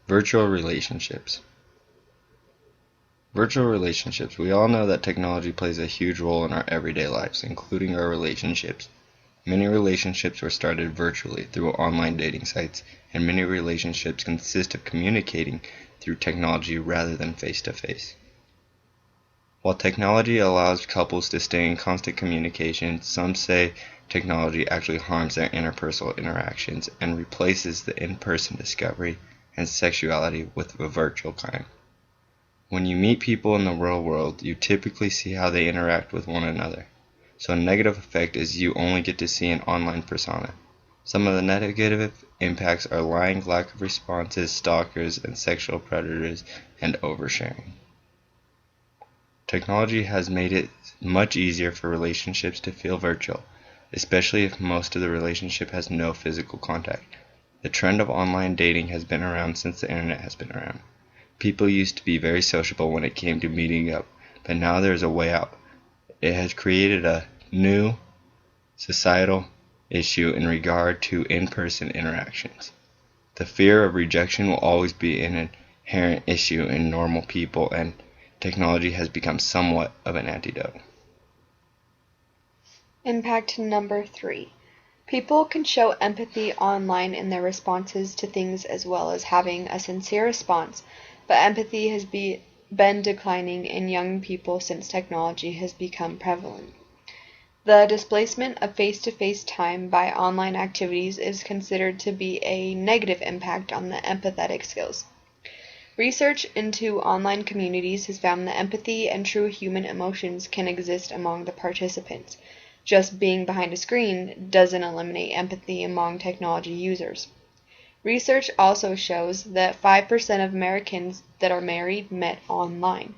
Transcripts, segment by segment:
Virtual relationships. Virtual relationships. We all know that technology plays a huge role in our everyday lives, including our relationships. Many relationships were started virtually through online dating sites, and many relationships consist of communicating through technology rather than face to face. While technology allows couples to stay in constant communication, some say technology actually harms their interpersonal interactions and replaces the in-person discovery and sexuality with a virtual kind. When you meet people in the real world, you typically see how they interact with one another. So a negative effect is you only get to see an online persona. Some of the negative impacts are lying, lack of responses, stalkers, and sexual predators, and oversharing. Technology has made it much easier for relationships to feel virtual, especially if most of the relationship has no physical contact. The trend of online dating has been around since the internet has been around. People used to be very sociable when it came to meeting up, but now there's a way out. It has created a new societal issue in regard to in-person interactions. The fear of rejection will always be an inherent issue in normal people, and technology has become somewhat of an antidote. Impact number 3. People can show empathy online in their responses to things as well as having a sincere response, but empathy has been declining in young people since technology has become prevalent. The displacement of face-to-face time by online activities is considered to be a negative impact on the empathetic skills. Research into online communities has found that empathy and true human emotions can exist among the participants. Just being behind a screen doesn't eliminate empathy among technology users. Research also shows that 5% of Americans that are married met online.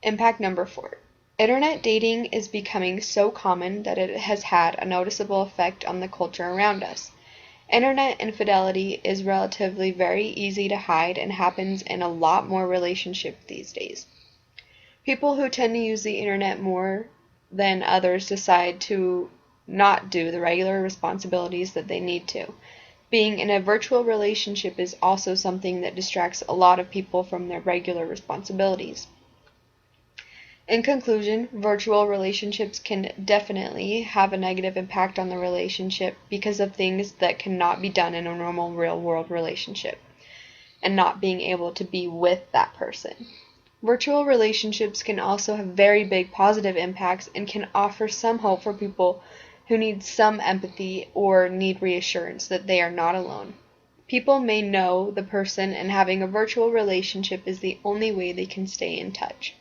Impact number 4. Internet dating is becoming so common that it has had a noticeable effect on the culture around us. Internet infidelity is relatively very easy to hide and happens in a lot more relationships these days. People who tend to use the internet more than others decide to not do the regular responsibilities that they need to. Being in a virtual relationship is also something that distracts a lot of people from their regular responsibilities. In conclusion, virtual relationships can definitely have a negative impact on the relationship because of things that cannot be done in a normal real-world relationship, and not being able to be with that person. Virtual relationships can also have very big positive impacts and can offer some hope for people who need some empathy or need reassurance that they are not alone. People may know the person, and having a virtual relationship is the only way they can stay in touch.